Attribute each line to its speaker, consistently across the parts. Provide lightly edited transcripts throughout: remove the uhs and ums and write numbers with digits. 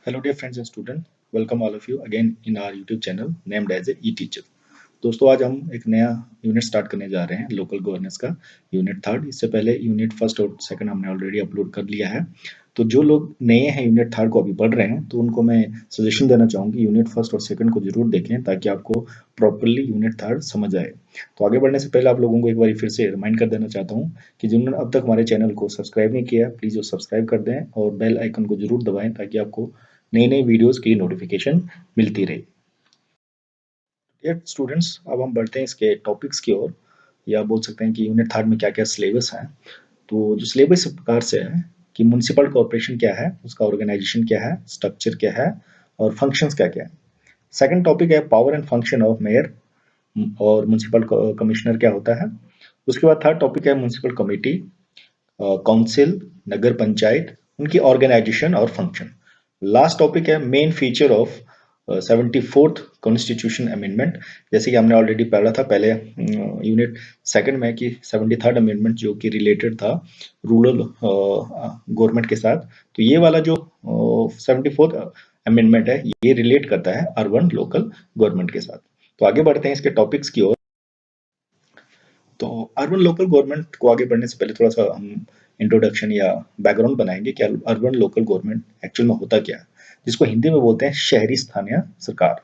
Speaker 1: Hello dear friends and students, welcome all of you again in our YouTube channel named as a e-teacher। दोस्तों आज हम एक नया unit start करने जा रहे हैं लोकल गवर्नेंस का यूनिट थर्ड। इससे पहले यूनिट फर्स्ट और सेकंड हमने ऑलरेडी अपलोड कर लिया है। तो जो लोग नए हैं यूनिट थर्ड को अभी पढ़ रहे हैं तो उनको मैं सजेशन देना चाहूँगी यूनिट फर्स्ट और सेकंड को जरूर देखें ताकि आपको प्रॉपरली यूनिट थर्ड समझ आए। तो आगे बढ़ने से पहले आप लोगों को एक बार फिर से रिमाइंड कर देना चाहता हूँ कि जिन्होंने अब तक हमारे चैनल को सब्सक्राइब नहीं किया है प्लीज़ वो सब्सक्राइब कर दें और बेल आइकन को जरूर दबाएं ताकि आपको नई नई वीडियोस की नोटिफिकेशन मिलती रहे। स्टूडेंट्स अब हम बढ़ते हैं इसके टॉपिक्स की ओर, या बोल सकते हैं कि यूनिट थर्ड में क्या क्या सिलेबस है। तो जो सिलेबस इस प्रकार से है कि म्युनिसिपल कॉर्पोरेशन क्या है, उसका ऑर्गेनाइजेशन क्या है, स्ट्रक्चर क्या है और फंक्शंस क्या क्या है। सेकंड टॉपिक है power and function of mayor और म्युनिसिपल कमिश्नर क्या होता है। उसके बाद थर्ड टॉपिक है म्युनिसिपल कमेटी, काउंसिल, नगर पंचायत, उनकी ऑर्गेनाइजेशन और फंक्शन। लास्ट टॉपिक है main feature of 74th constitution amendment. जैसे कि हमने ऑलरेडी पढ़ा था पहले यूनिट सेकंड में कि 73rd अमेंडमेंट जो कि रिलेटेड था रूरल गवर्नमेंट के साथ। तो ये वाला जो 74th अमेंडमेंट है ये रिलेट करता है अर्बन लोकल गवर्नमेंट के साथ। तो आगे बढ़ते हैं इसके टॉपिक्स की ओर। तो अर्बन लोकल गवर्नमेंट को आगे बढ़ने से पहले थोड़ा सा हम इंट्रोडक्शन या बैकग्राउंड बनाएंगे कि अर्बन लोकल गवर्नमेंट एक्चुअल में होता क्या है, जिसको हिंदी में बोलते हैं शहरी स्थानीय सरकार।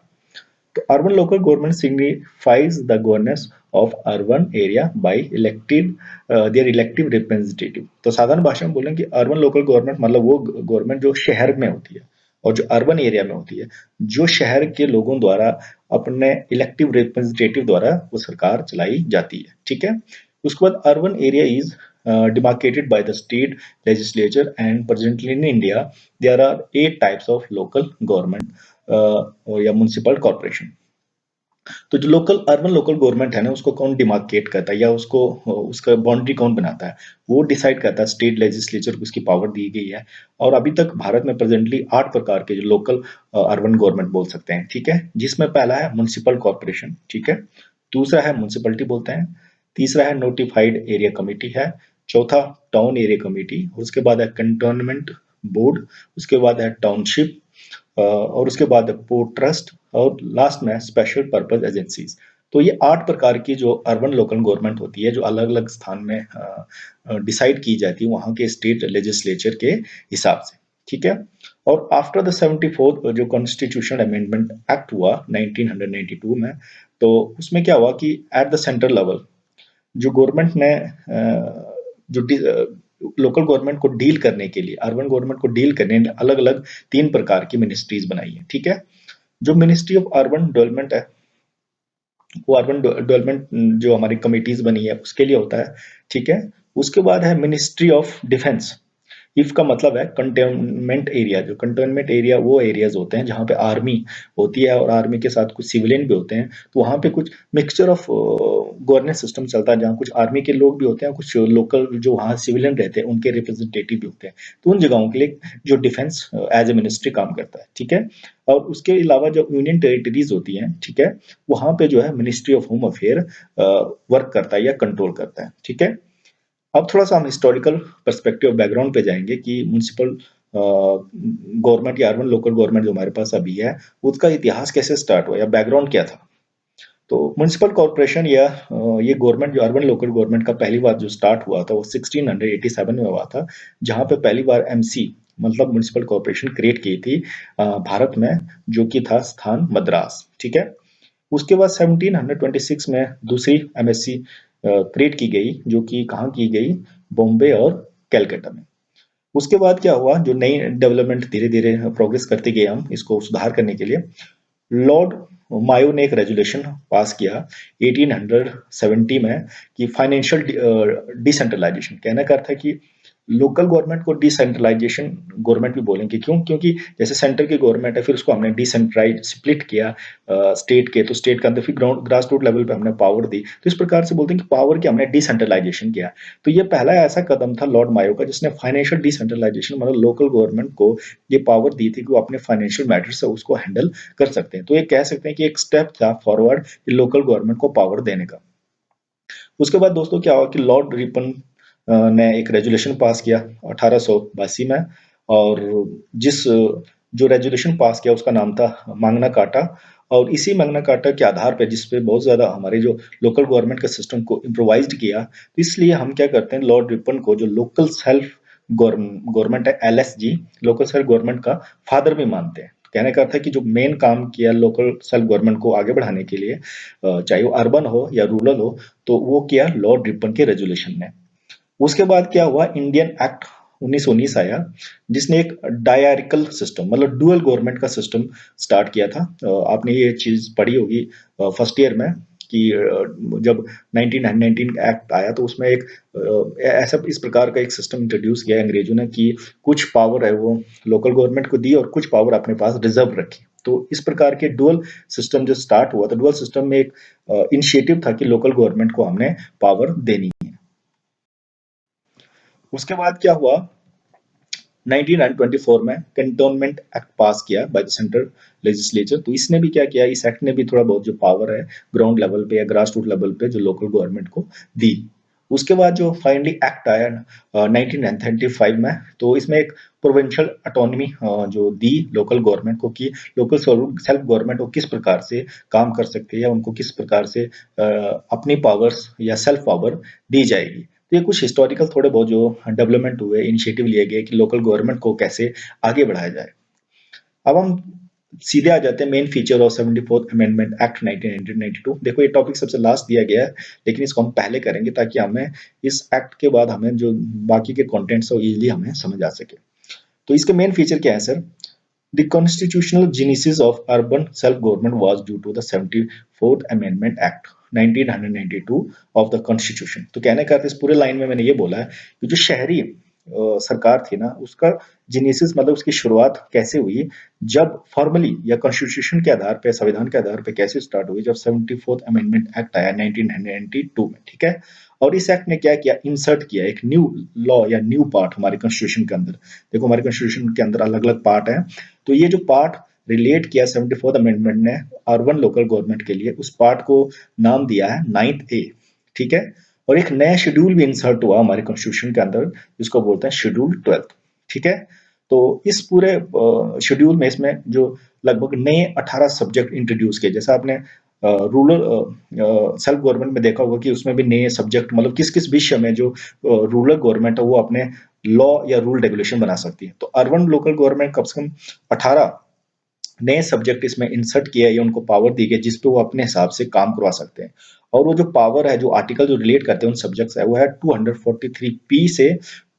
Speaker 1: तो urban local government signifies the governance of urban area by elected their elective representative. तो साधारण भाषा में बोलें कि अर्बन लोकल गवर्नमेंट मतलब वो गवर्नमेंट जो शहर में होती है और जो अर्बन एरिया में होती है, जो शहर के लोगों द्वारा अपने इलेक्टिव रिप्रेजेंटेटिव द्वारा वो सरकार चलाई जाती है। ठीक है। उसके बाद urban area is demarcated by the state legislature, and presently in India there are 8 types of local government या म्युनिसिपल कॉर्पोरेशन। तो जो लोकल अर्बन लोकल गवर्नमेंट है ना उसको कौन डिमार्केट करता है या उसको उसका बाउंड्री कौन बनाता है, वो डिसाइड करता है स्टेट लेजिस्लेचर को, उसकी पावर दी गई है। और अभी तक भारत में प्रेजेंटली 8 प्रकार के जो लोकल अर्बन गवर्नमेंट बोल सकते हैं। ठीक है, जिसमें पहला है म्युनिसिपल कॉर्पोरेशन। ठीक है, दूसरा है म्युनिसिपलिटी बोलते हैं, तीसरा है नोटिफाइड एरिया कमेटी है, चौथा टाउन एरिया कमेटी, उसके बाद है कंटोनमेंट बोर्ड, उसके बाद है टाउनशिप और उसके बाद पोर्ट ट्रस्ट और लास्ट में स्पेशल पर्पज एजेंसीज। तो ये 8 प्रकार की जो अर्बन लोकल गवर्नमेंट होती है जो अलग अलग स्थान में डिसाइड की जाती है वहां के स्टेट लेजिस्लेचर के हिसाब से। ठीक है। और आफ्टर द 74th जो कॉन्स्टिट्यूशन अमेंडमेंट एक्ट हुआ 1992 में, तो उसमें क्या हुआ कि एट द सेंट्रल लेवल जो गवर्नमेंट ने जो लोकल गवर्नमेंट को डील करने के लिए, अर्बन गवर्नमेंट को डील करने अलग अलग 3 प्रकार की मिनिस्ट्रीज बनाई है। ठीक है। जो मिनिस्ट्री ऑफ अर्बन डेवलपमेंट है वो अर्बन डेवलपमेंट जो हमारी कमिटीज बनी है उसके लिए होता है। ठीक है। उसके बाद है मिनिस्ट्री ऑफ डिफेंस। इफ का मतलब है कंटेनमेंट एरिया। जो कंटेनमेंट एरिया वो एरियाज होते हैं जहाँ पे आर्मी होती है और आर्मी के साथ कुछ सिविलियन भी होते हैं। तो वहाँ पे कुछ मिक्सचर ऑफ गवर्नेंस सिस्टम चलता है जहाँ कुछ आर्मी के लोग भी होते हैं, कुछ लोकल जो वहाँ सिविलियन रहते हैं उनके रिप्रेजेंटेटिव भी होते हैं। तो उन जगहों के लिए जो डिफेंस एज ए मिनिस्ट्री काम करता है। ठीक है। और उसके अलावा जो यूनियन टेरिटरीज होती हैं, ठीक है, वहाँ पे जो है ministry of home affair work करता है या कंट्रोल करता है। ठीक है। अब थोड़ा सा हम हिस्टोरिकल पर्सपेक्टिव बैकग्राउंड पे जाएंगे कि म्युनिसिपल गवर्नमेंट या अर्बन लोकल गवर्नमेंट जो हमारे पास अभी है उसका इतिहास कैसे स्टार्ट हुआ या बैकग्राउंड क्या था। तो म्युनिसिपल कॉर्पोरेशन या ये गवर्नमेंट जो अर्बन लोकल गवर्नमेंट का पहली बार जो स्टार्ट हुआ था वो 1687 में हुआ था, जहां पे पहली बार एमसी मतलब म्युनिसिपल कॉर्पोरेशन क्रिएट की थी भारत में, जो कि था स्थान मद्रास। ठीक है। उसके बाद 1726 में दूसरी एमएससी क्रिएट की गई जो कि कहाँ की गई, बॉम्बे और कैलकाटा में। उसके बाद क्या हुआ, जो नई डेवलपमेंट धीरे धीरे प्रोग्रेस करते गए हम इसको सुधार करने के लिए लॉर्ड मायो ने एक रेजुलेशन पास किया 1870 में कि फाइनेंशियल डिसेंट्रलाइजेशन। कहने का अर्थ है कि लोकल गवर्नमेंट को डिसेंट्रलाइजेशन गवर्नमेंट भी बोलेंगे। क्यों? क्योंकि जैसे सेंटर की गवर्नमेंट है फिर उसको हमने डिसेंट्रलाइज स्प्लिट किया स्टेट के, तो स्टेट के अंदर फिर ग्राउंड ग्रास रूट लेवल पे हमने पावर दी। तो इस प्रकार से बोलते हैं कि पावर की हमने डिसेंट्रलाइजेशन किया। तो ये पहला ऐसा कदम था लॉर्ड मायो का जिसने फाइनेंशियल डिसेंट्रलाइजेशन मतलब लोकल गवर्नमेंट को ये पावर दी थी कि वो अपने फाइनेंशियल मैटर्स है उसको हैंडल कर सकते हैं। तो ये कह सकते हैं कि एक स्टेप था फॉरवर्ड लोकल गवर्नमेंट को पावर देने का। उसके बाद दोस्तों क्या हुआ कि लॉर्ड रिपन ने एक रेजुलेशन पास किया 1882 में, और जिस जो रेज़ोल्यूशन पास किया उसका नाम था मैग्ना कार्टा, और इसी मैग्ना कार्टा के आधार पे जिस पे बहुत ज़्यादा हमारे जो लोकल गवर्नमेंट के सिस्टम को इम्प्रोवाइज़्ड किया, तो इसलिए हम क्या करते हैं, लॉर्ड रिपन को जो लोकल सेल्फ गवर्नमेंट है, एलएसजी, लोकल सेल्फ गवर्नमेंट का फादर भी मानते हैं। कहने का अर्थ है कि जो मेन काम किया लोकल सेल्फ गवर्नमेंट को आगे बढ़ाने के लिए, चाहे वो अर्बन हो या रूरल हो, तो वो किया लॉर्ड रिपन के रेज़ोल्यूशन ने। उसके बाद क्या हुआ, इंडियन एक्ट 1919 आया, जिसने एक डायरिकल सिस्टम मतलब डुअल गवर्नमेंट का सिस्टम स्टार्ट किया था। आपने ये चीज पढ़ी होगी फर्स्ट ईयर में कि जब 1919 एक्ट आया तो उसमें एक ऐसा इस प्रकार का एक सिस्टम इंट्रोड्यूस किया अंग्रेजों ने कि कुछ पावर है वो लोकल गवर्नमेंट को दी और कुछ पावर अपने पास रिजर्व रखी। तो इस प्रकार के डुअल सिस्टम जो स्टार्ट हुआ, तो डुअल सिस्टम में एक इनिशिएटिव था कि लोकल गवर्नमेंट को हमने पावर देनी है। उसके बाद क्या हुआ, 1924 में कैंटोनमेंट एक्ट पास किया बाय द सेंट्रल लेजिस्लेचर। तो इसने भी क्या किया, इस एक्ट ने भी थोड़ा बहुत जो पावर है ग्राउंड लेवल पे या ग्रास रूट लेवल पे जो लोकल गवर्नमेंट को दी। उसके बाद जो फाइनली एक्ट आया 1935 में, तो इसमें एक प्रोविंशियल ऑटोनॉमी जो दी लोकल गवर्नमेंट को कि लोकल सेल्फ गवर्नमेंट को किस प्रकार से काम कर सकते हैं या उनको किस प्रकार से अपनी पावर्स या सेल्फ पावर दी जाएगी। तो ये कुछ हिस्टोरिकल थोड़े बहुत जो डेवलपमेंट हुए, इनिशिएटिव लिए गए कि लोकल गवर्नमेंट को कैसे आगे बढ़ाया जाए। अब हम सीधे आ जाते हैं main feature of 74th amendment act 1992। देखो ये टॉपिक सबसे लास्ट दिया गया है, लेकिन इसको हम पहले करेंगे ताकि हमें इस एक्ट के बाद हमें जो बाकी के कंटेंट्स हो इजीली हमें समझ आ सके। तो इसके मेन फीचर क्या है sir? The constitutional genesis of urban self-government was due to the 74th Amendment Act 1992 of the Constitution। तो कहने का अर्थ इस पूरे लाइन में मैंने ये बोला है कि जो शहरी सरकार थी ना, उसका जेनेसिस मतलब उसकी शुरुआत कैसे हुई, जब फॉर्मली या कॉन्स्टिट्यूशन के आधार पे, संविधान के आधार पे कैसे स्टार्ट हुई, जब 74th अमेंडमेंट एक्ट आया 1992 में, ठीक है। और इस एक्ट ने क्या किया, इंसर्ट किया एक न्यू लॉ या न्यू पार्ट हमारे कॉन्स्टिट्यूशन के अंदर। देखो हमारे कॉन्स्टिट्यूशन के अंदर अलग अलग पार्ट है, तो ये जो पार्ट रिलेट किया 74th अमेंडमेंट ने अर्बन लोकल गवर्नमेंट के लिए, उस पार्ट को नाम दिया है 9th ए, ठीक है। और एक नया शेड्यूल भी इंसर्ट हुआ हमारे कॉन्स्टिट्यूशन के अंदर, जिसको बोलते हैं शेड्यूल 12, ठीक है। तो इस पूरे शेड्यूल में इसमें जो लगभग नए 18 सब्जेक्ट इंट्रोड्यूस किए, जैसा आपने रूरल सेल्फ गवर्नमेंट में देखा होगा कि उसमें भी नए सब्जेक्ट मतलब किस किस विषय में जो रूरल गवर्नमेंट है वो अपने लॉ या रूल रेगुलेशन बना सकती है। तो अर्बन लोकल गवर्नमेंट कम से कम 18 नए सब्जेक्ट इसमें इंसर्ट किया या उनको पावर दी गई जिस पे वो अपने हिसाब से काम करवा सकते हैं। और वो जो पावर है, जो आर्टिकल जो रिलेट करते हैं उन सब्जेक्ट्स है, वो है 243 से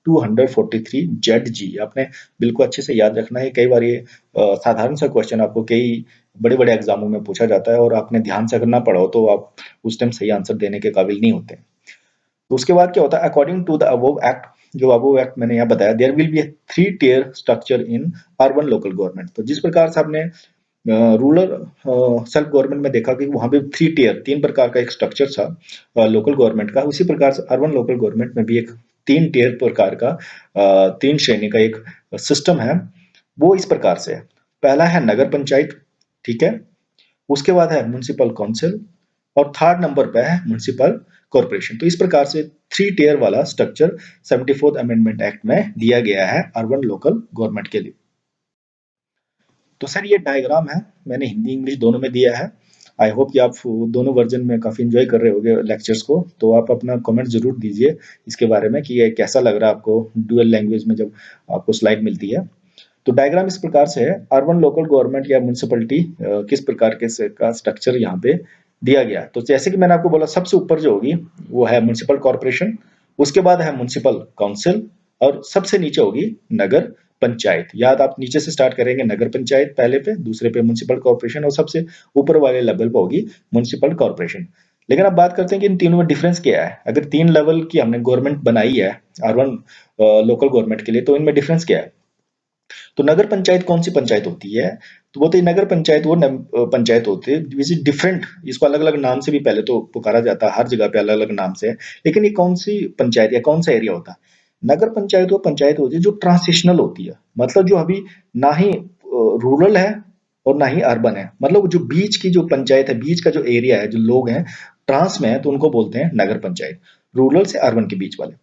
Speaker 1: 243 जेड जी। आपने बिल्कुल अच्छे से याद रखना है। कई बार ये साधारण सा क्वेश्चन आपको कई बड़े बड़े एग्जामों में पूछा जाता है और आपने ध्यान से अगर ना पढ़ा हो तो आप उस टाइम सही आंसर देने के काबिल नहीं होते। तो उसके बाद क्या होता है, according to the above act, जो अबोव एक्ट मैंने यहाँ बताया, there will be 3 tier structure in urban local government. तो जिस प्रकार से आपने रूरल सेल्फ गवर्नमेंट में देखा कि वहां पे 3 टियर, 3 प्रकार का एक स्ट्रक्चर था लोकल गवर्नमेंट का, उसी प्रकार से अर्बन लोकल गवर्नमेंट में भी एक 3 टियर प्रकार का 3 श्रेणी का एक सिस्टम है। वो इस प्रकार से है, पहला है नगर पंचायत, ठीक है। उसके बाद है म्युनिसिपल काउंसिल और थर्ड नंबर पे है म्युनिसिपल कॉर्पोरेशन। तो इस प्रकार से 3 टियर वाला स्ट्रक्चर 74th अमेंडमेंट एक्ट में दिया गया है अर्बन लोकल गवर्नमेंट के लिए। तो सर ये डायग्राम है, मैंने हिंदी इंग्लिश दोनों में दिया है। आई होप कि आप दोनों वर्जन में काफ़ी एंजॉय कर रहे होगे लेक्चर्स को। तो आप अपना कमेंट जरूर दीजिए इसके बारे में कि ये कैसा लग रहा है आपको डुअल लैंग्वेज में जब आपको स्लाइड मिलती है। तो डायग्राम इस प्रकार से है, अर्बन लोकल गवर्नमेंट या म्युनिसिपलिटी किस प्रकार के का स्ट्रक्चर यहाँ पे दिया गया। तो जैसे कि मैंने आपको बोला, सबसे ऊपर जो होगी वो है म्युनिसिपल कॉर्पोरेशन, उसके बाद है म्युनिसिपल काउंसिल और सबसे नीचे होगी नगर पंचायत। याद आप नीचे से स्टार्ट करेंगे, नगर पंचायत पहले पे, दूसरे पे म्युनिसिपल कॉर्पोरेशन और सबसे ऊपर वाले लेवल पे होगी म्युनिसिपल कॉर्पोरेशन। लेकिन अब बात करते हैं कि इन तीनों में डिफरेंस क्या है। अगर 3 लेवल की हमने गवर्नमेंट बनाई है अर्बन लोकल गवर्नमेंट के लिए, तो इनमें डिफरेंस क्या है। तो नगर पंचायत कौन सी पंचायत होती है, तो वो तो नगर पंचायत वो पंचायत होती है विच इज डिफरेंट। इसको अलग अलग नाम से भी पहले तो पुकारा जाता है, हर जगह पे अलग अलग नाम से है। लेकिन ये कौन सी पंचायत या कौन सा एरिया होता है। नगर पंचायत वो पंचायत होती है जो ट्रांसिशनल होती है, मतलब जो अभी ना ही रूरल है और ना ही अर्बन है, मतलब जो बीच की जो पंचायत है, बीच का जो एरिया है, जो लोग हैं ट्रांस में है, तो उनको बोलते हैं नगर पंचायत, रूरल से अर्बन के बीच वाले।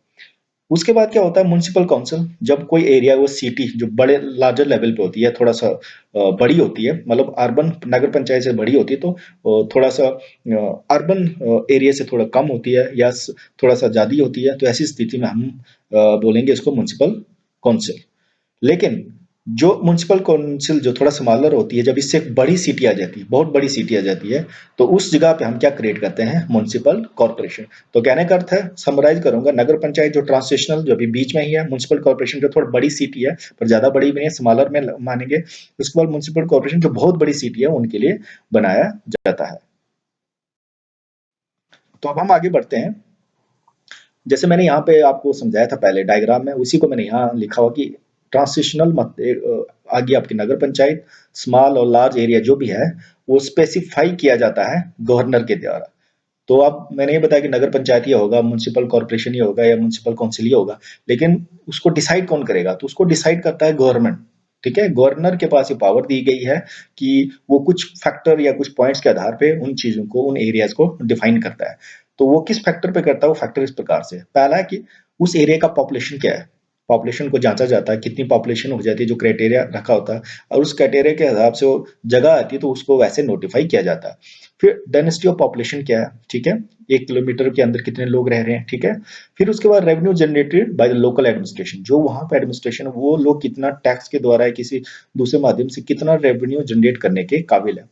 Speaker 1: उसके बाद क्या होता है, म्युनिसिपल काउंसिल, जब कोई एरिया वो सिटी जो बड़े लार्जर लेवल पे होती है, थोड़ा सा बड़ी होती है, मतलब अर्बन नगर पंचायत से बड़ी होती है, तो थोड़ा सा अर्बन एरिया से थोड़ा कम होती है या थोड़ा सा ज्यादा होती है, तो ऐसी स्थिति में हम बोलेंगे इसको म्युनिसिपल काउंसिल। लेकिन जो म्युनिसिपल काउंसिल जो थोड़ा स्मॉलर होती है, जब इससे एक बड़ी सिटी आ जाती है, बहुत बड़ी सिटी आ जाती है, तो उस जगह पे हम क्या क्रिएट करते हैं, म्युनिसिपल कॉर्पोरेशन। तो कहने का अर्थ है, समराइज करूंगा, नगर पंचायत जो ट्रांसलेशनल जो अभी बीच में ही है, म्युनिसिपल कॉर्पोरेशन जो थोड़ा बड़ी सिटी है पर ज्यादा बड़ी भी नहीं है, स्मॉलर में मानेंगे। उसके बाद म्युनिसिपल कॉर्पोरेशन जो बहुत बड़ी सिटी है उनके लिए बनाया जाता है। तो अब हम आगे बढ़ते हैं। जैसे मैंने यहाँ पे आपको समझाया था पहले डायग्राम में, उसी को मैंने यहाँ लिखा हुआ कि ट्रांसिशनल मत आगे आपकी नगर पंचायत, स्मॉल और लार्ज एरिया जो भी है वो स्पेसिफाई किया जाता है गवर्नर के द्वारा। तो अब मैंने ये बताया कि नगर पंचायत ये होगा, म्युनिसिपल कॉर्पोरेशन ये होगा या म्युनिसिपल काउंसिल ये होगा, लेकिन उसको डिसाइड कौन करेगा, तो उसको डिसाइड करता है गवर्नमेंट। ठीक है, गवर्नर के पास ये पावर दी गई है कि वो कुछ फैक्टर या कुछ पॉइंट्स के आधार पे उन चीजों को, उन एरियाज को डिफाइन करता है। तो वो किस फैक्टर पे करता है, वो फैक्टर इस प्रकार से पहला है कि उस एरिया का पॉपुलेशन क्या है, पॉपुलेशन को जांचा जाता है, कितनी पॉपुलेशन हो जाती है, जो क्राइटेरिया रखा होता है, और उस क्राइटेरिया के हिसाब से वो जगह आती है तो उसको वैसे नोटिफाई किया जाता है। फिर डेंसिटी ऑफ पॉपुलेशन क्या है, ठीक है, 1 किलोमीटर के अंदर कितने लोग रह रहे हैं, ठीक है। फिर उसके बाद revenue generated by the local administration, जो वहां पे एडमिनिस्ट्रेशन वो लोग कितना टैक्स के द्वारा या किसी दूसरे माध्यम से कितना रेवेन्यू जनरेट करने के काबिल है।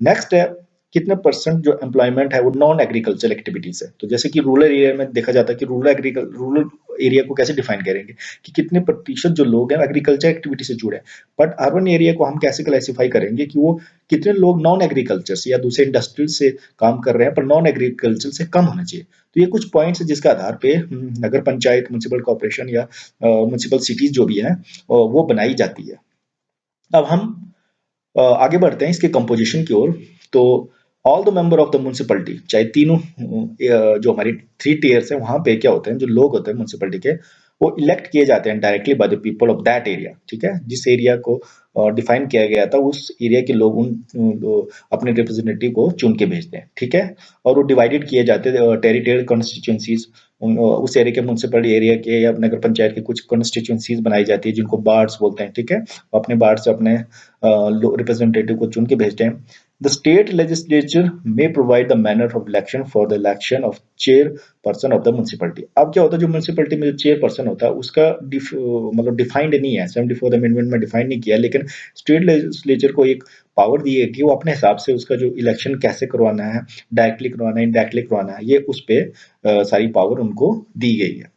Speaker 1: नेक्स्ट है, कितने परसेंट जो एम्प्लॉयमेंट है वो नॉन एग्रीकल्चर एक्टिविटीज है। तो जैसे कि रूरल एरिया में देखा जाता है कि रूरल एरिया को कैसे डिफाइन करेंगे कि कितने प्रतिशत जो लोग हैं एग्रीकल्चर एक्टिविटी से जुड़े हैं। बट अर्बन एरिया को हम कैसे क्लासिफाई करेंगे कि वो कितने लोग नॉन एग्रीकल्चर से या दूसरे इंडस्ट्रियल से काम कर रहे हैं पर नॉन एग्रीकल्चर से कम होना चाहिए। तो ये कुछ पॉइंट्स है जिसके आधार पे नगर पंचायत, म्युनिसिपल कॉर्पोरेशन या म्युनिसिपल सिटीज जो भी है वो बनाई जाती है। अब हम आगे बढ़ते हैं इसके कंपोजिशन की ओर। तो all the member of the municipality, चाहे तीनों जो हमारी 3 टियर्स है वहां पे क्या होते हैं, जो लोग होते हैं म्युनिसिपलिटी के, वो इलेक्ट किए जाते हैं directly by the people of that area. ठीक है, जिस एरिया को डिफाइन किया गया था उस एरिया के लोग अपने रिप्रेजेंटेटिव को चुन के भेजते हैं। ठीक है, और वो डिवाइडेड किए जाते हैं टेरिटोरियल कॉन्स्टिट्यूंसीज, उस एरिया के म्युनिसिपल एरिया के या नगर पंचायत के कुछ कॉन्स्टिट्यूंसीज बनाई जाती है जिनको बार्ड्स बोलते हैं। ठीक है, अपने बार्ड से अपने रिप्रेजेंटेटिव को चुन के भेजते हैं। द स्टेट लेजिस्लेचर में provide the manner of election for the election of chair person of the municipality. अब क्या होता है, जो म्युनिसिपलिटी में जो चेयर पर्सन होता है उसका मतलब डिफाइंड नहीं है, 74 अमेंडमेंट में डिफाइन नहीं किया, लेकिन स्टेट लेजिस्लेचर को एक पावर दी है कि वो अपने हिसाब से उसका जो इलेक्शन कैसे करवाना है, डायरेक्टली करवाना है, इनडायरेक्टली करवाना है, ये उस पे सारी पावर उनको दी गई है।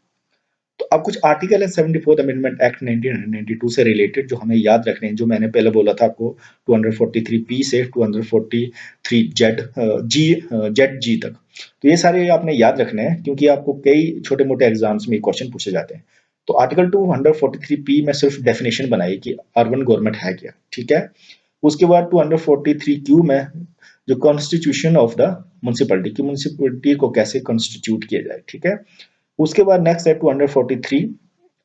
Speaker 1: तो अब कुछ आर्टिकल है 74 अमेंडमेंट एक्ट 1992 से रिलेटेड जो हमें याद रखने हैं, जो मैंने पहले बोला था आपको 243 पी से 243 जेड जी जेड जी तक। तो ये सारे आपने याद रखने हैं क्योंकि आपको कई छोटे मोटे एग्जाम्स में क्वेश्चन पूछे जाते हैं। तो आर्टिकल 243 पी में सिर्फ डेफिनेशन बनाई कि अर्बन गवर्नमेंट है क्या। ठीक है, उसके बाद 243 क्यू में जो कॉन्स्टिट्यूशन ऑफ द म्युनिसिपलिटी की, म्युनिसिपलिटी को कैसे कॉन्स्टिट्यूट किया जाए। ठीक है, उसके बाद नेक्स्ट है 243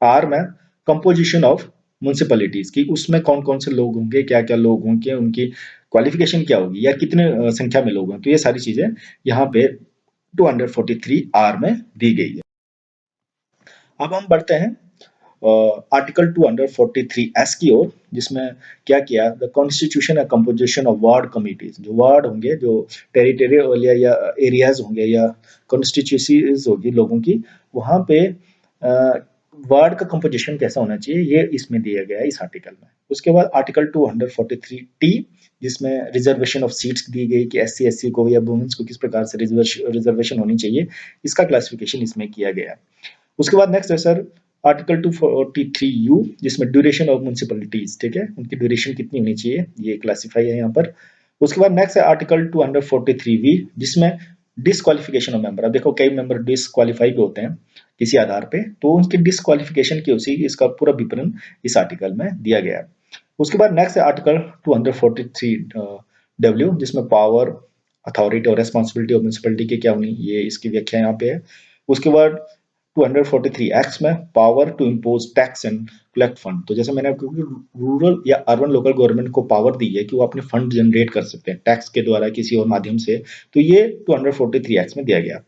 Speaker 1: आर में कंपोजिशन ऑफ म्युनिसिपैलिटीज की, उसमें कौन कौन से लोग होंगे, क्या क्या लोग होंगे, उनकी क्वालिफिकेशन क्या होगी या कितने संख्या में लोग हैं। तो ये सारी चीजें यहाँ पे 243 आर में दी गई है। अब हम बढ़ते हैं आर्टिकल 243 एस की ओर, जिसमें क्या किया, the constitution and composition of ward committees. जो वार्ड होंगे, जो टेरिटोरियल या एरियाज होंगे या कॉन्स्टिट्यूसीज होगी लोगों की, वहां पे वार्ड का कंपोजिशन कैसा होना चाहिए ये इसमें दिया गया है इस आर्टिकल में। उसके बाद आर्टिकल 243 टी, जिसमें रिजर्वेशन ऑफ सीट्स दी गई कि एससी एससी को या वुमेन्स को किस प्रकार से रिजर्वेशन होनी चाहिए, इसका क्लासिफिकेशन इसमें किया गया है। उसके बाद नेक्स्ट है सर आर्टिकल 243 यू, जिसमें ड्यूरेशन ऑफ म्युनिसिपलिटीज। ठीक है, उनकी ड्यूरेशन कितनी होनी चाहिए ये क्लासिफाई है यहाँ पर। उसके बाद नेक्स्ट है आर्टिकल 243 वी, जिसमें डिसक्वालिफिकेशन ऑफ मेंबर। अब देखो कई मेंबर डिसक्वालीफाई भी होते हैं किसी आधार पे, तो उनकी डिसक्वालिफिकेशन की उसी इसका पूरा विवरण इस आर्टिकल में दिया गया है। उसके बाद नेक्स्ट है आर्टिकल 243 डब्ल्यू, जिसमें पावर, अथॉरिटी और रेस्पॉन्सिबिलिटी ऑफ म्युनिसिपलिटी की क्या होनी, ये इसकी व्याख्या यहाँ पे है। उसके बाद 243 एक्ट में power to impose tax and collect fund. तो जैसे मैंने आपको रूरल या अर्बन लोकल गवर्नमेंट को पावर दी है कि वो अपने फंड जनरेट कर सकते हैं टैक्स के द्वारा किसी और माध्यम से, तो ये 243 एक्ट में दिया गया।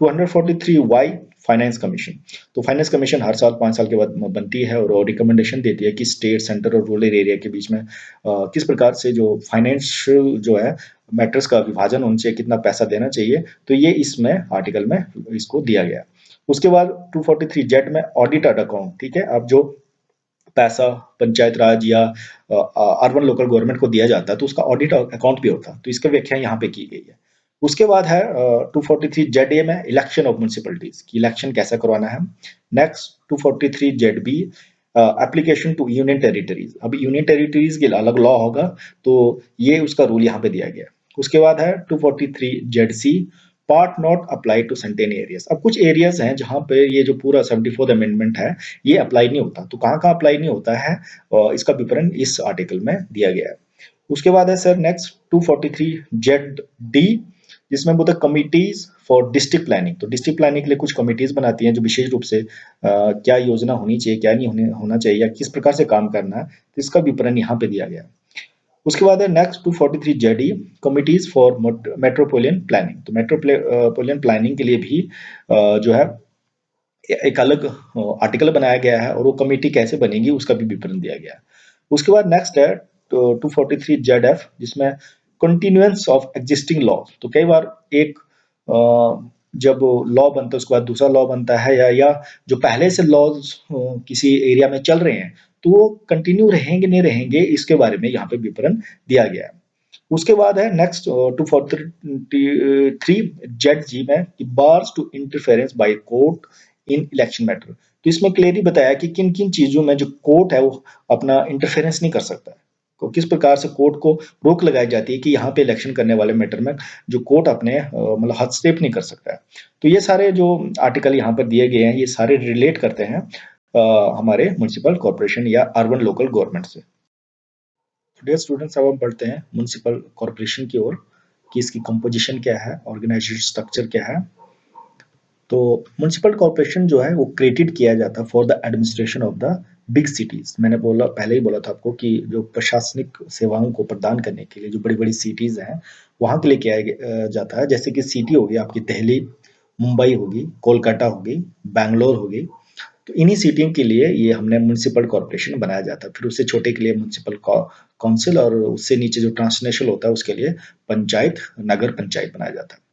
Speaker 1: 243 वाई फाइनेंस कमीशन। तो फाइनेंस कमीशन हर साल 5 साल के बाद बनती है और रिकमेंडेशन देती है कि स्टेट, सेंटर और रूरल एरिया के बीच में किस प्रकार से जो फाइनेंशियल जो है मैटर्स का विभाजन उनसे कितना पैसा देना चाहिए। तो ये इसमें आर्टिकल में इसको दिया गया। उसके बाद 243 जेड में ऑडिटेड अकाउंट, ठीक है। अब जो पैसा पंचायत राज या अर्बन लोकल गवर्नमेंट को दिया जाता है तो उसका ऑडिट अकाउंट भी होता है, तो इसकी व्याख्या यहाँ पे की गई है। उसके बाद है 243 जेड ए में इलेक्शन ऑफ म्यूनिसिपैलिटीज की इलेक्शन कैसा करवाना है। Next 243 Z B application to union territories. अब यूनियन टेरिटरीज के लिए अलग लॉ होगा, तो ये उसका रूल यहाँ पे दिया गया। उसके बाद है 243 Z C part not apply to certain areas. अब कुछ एरियाज हैं जहां पे ये जो पूरा 74th अमेंडमेंट है ये अप्लाई नहीं होता, तो कहाँ कहाँ अप्लाई नहीं होता है इसका विवरण इस आर्टिकल में दिया गया है। उसके बाद है सर नेक्स्ट 243 जेड डी, जिसमें बोलते हैं कमिटीज फॉर डिस्ट्रिक्ट प्लानिंग। तो डिस्ट्रिक्ट प्लानिंग के लिए कुछ कमिटीज बनाती हैं जो विशेष रूप से क्या योजना होनी चाहिए, क्या नहीं होना चाहिए, या किस प्रकार से काम करना है, तो इसका विवरण यहाँ पे दिया गया है। उसके बाद है next 243 JD committees for metropolitan planning. तो मेट्रोपोलियन प्लानिंग के लिए भी जो है एक अलग आर्टिकल बनाया गया है और वो कमेटी कैसे बनेगी उसका भी विवरण दिया गया है। उसके बाद नेक्स्ट है 243 जेड एफ, जिसमें कंटिन्यूएंस ऑफ एग्जिस्टिंग लॉ। तो कई बार एक जब लॉ बनता है उसके बाद दूसरा लॉ बनता है, या जो पहले से लॉज किसी एरिया में चल रहे हैं तो वो कंटिन्यू रहेंगे नहीं रहेंगे, इसके बारे में यहाँ पे विवरण दिया गया है। उसके बाद है नेक्स्ट 243 जेड जी में bars to interference by court in election matter. तो इसमें क्लियरली बताया कि किन किन चीजों में जो कोर्ट है वो अपना इंटरफेरेंस नहीं कर सकता है, तो किस प्रकार से कोर्ट को रोक लगाई जाती है कि यहाँ पे इलेक्शन करने वाले मैटर में जो कोर्ट अपने मतलब हस्तक्षेप नहीं कर सकता है। तो ये सारे जो आर्टिकल यहाँ पर दिए गए हैं ये सारे रिलेट करते हैं हमारे म्युनिसिपल कॉर्पोरेशन या अर्बन लोकल गवर्नमेंट से। डियर स्टूडेंट्स, अब हम पढ़ते हैं म्युनिसिपल कॉर्पोरेशन की ओर कि इसकी कंपोजिशन क्या है, ऑर्गेनाइजेशन स्ट्रक्चर क्या है। तो म्युनिसिपल कॉर्पोरेशन जो है वो क्रिएटेड किया जाता है for the administration of the big cities. मैंने पहले ही बोला था आपको कि जो प्रशासनिक सेवाओं को प्रदान करने के लिए जो बड़ी बड़ी सिटीज हैं वहां के लिए किया जाता है। जैसे कि सिटी होगी आपकी दिल्ली, मुंबई होगी, कोलकाता होगी, बैंगलोर होगी। तो इन्हीं सिटियों के लिए ये हमने म्युनिसिपल कॉर्पोरेशन बनाया जाता है। फिर उससे छोटे के लिए म्युनिसिपल काउंसिल और उससे नीचे जो ट्रांसनेशनल होता है उसके लिए पंचायत, नगर पंचायत बनाया जाता है।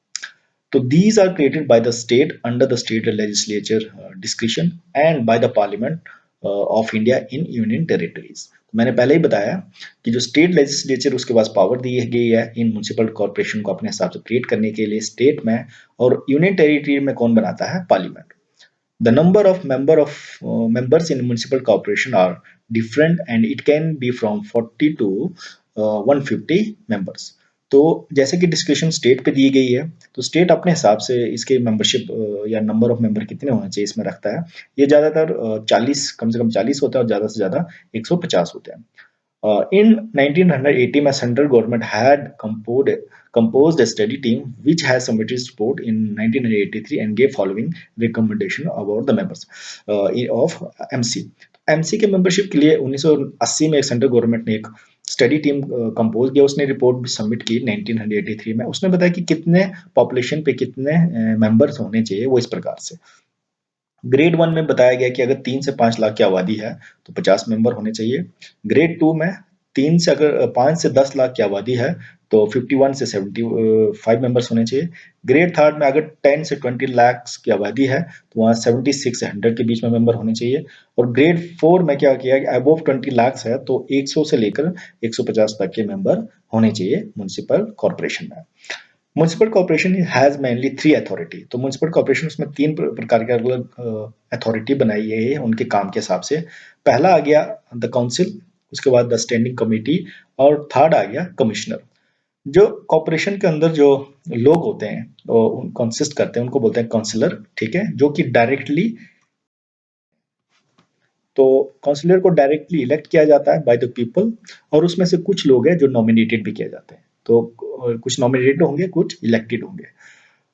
Speaker 1: So these are created by the state under the state legislature discretion and by the parliament of India in union territories। मैंने पहले ही बताया कि जो स्टेट लेजिस्लेचर उसके पास पावर दी गई है इन म्युनिसिपल कॉर्पोरेशन को अपने हिसाब से क्रिएट करने के लिए स्टेट में, और यूनियन टेरिटरी में कौन बनाता है, parliament. The number of members in municipal corporation are different and it can be from 40 to 150 members। तो जैसे कि डिस्कशन स्टेट पे दी गई है तो स्टेट अपने हिसाब से इसके मेंबरशिप या नंबर ऑफ मेंबर कितने होने चाहिए इसमें रखता है। ये ज्यादातर 40, कम से कम 40 होता है और ज्यादा से ज्यादा 150 होते हैं। In 1980 में central government had composed a study team which has submitted report in 1983 and gave following recommendation about the members of MC। MC के मेंबरशिप के लिए 1980 में सेंट्रल गवर्नमेंट ने एक स्टडी टीम कंपोज किया, उसने रिपोर्ट भी सबमिट की 1983 में। उसने बताया कि कितने पॉपुलेशन पे कितने मेंबर्स होने चाहिए, वो इस प्रकार से ग्रेड 1 में बताया गया कि अगर 3 से 5 लाख की आबादी है तो 50 मेंबर होने चाहिए। ग्रेड 2 में 3 से अगर 5 से 10 लाख की आबादी है तो 51 से 75 मेंबर्स होने चाहिए। ग्रेड 3 में अगर 10 से 20 लाख की आबादी है तो वहाँ 76 से 100 के बीच में मेंबर होने चाहिए। और ग्रेड 4 में क्या किया कि अबव 20 लाख है तो 100 से लेकर 150 तक के मेंबर होने चाहिए म्युनिसिपल कॉर्पोरेशन में। Municipal corporation has mainly 3 authority. तो म्युनिसिपल कॉर्पोरेशन उसमें 3 प्रकार के अलग अथॉरिटी बनाई गई है उनके काम के हिसाब से। पहला आ गया द काउंसिल, उसके बाद द स्टैंडिंग कमेटी, और थर्ड आ गया कमिश्नर। जो कॉर्पोरेशन के अंदर जो लोग होते हैं वो कंसिस्ट करते हैं उनको बोलते हैं काउंसिलर, ठीक है, जो कि डायरेक्टली, तो काउंसिलर को डायरेक्टली इलेक्ट किया जाता है बाय द पीपल, और उसमें से कुछ लोग हैं जो नॉमिनेटेड भी किए जाते हैं। तो कुछ नॉमिनेटेड होंगे, कुछ इलेक्टेड होंगे।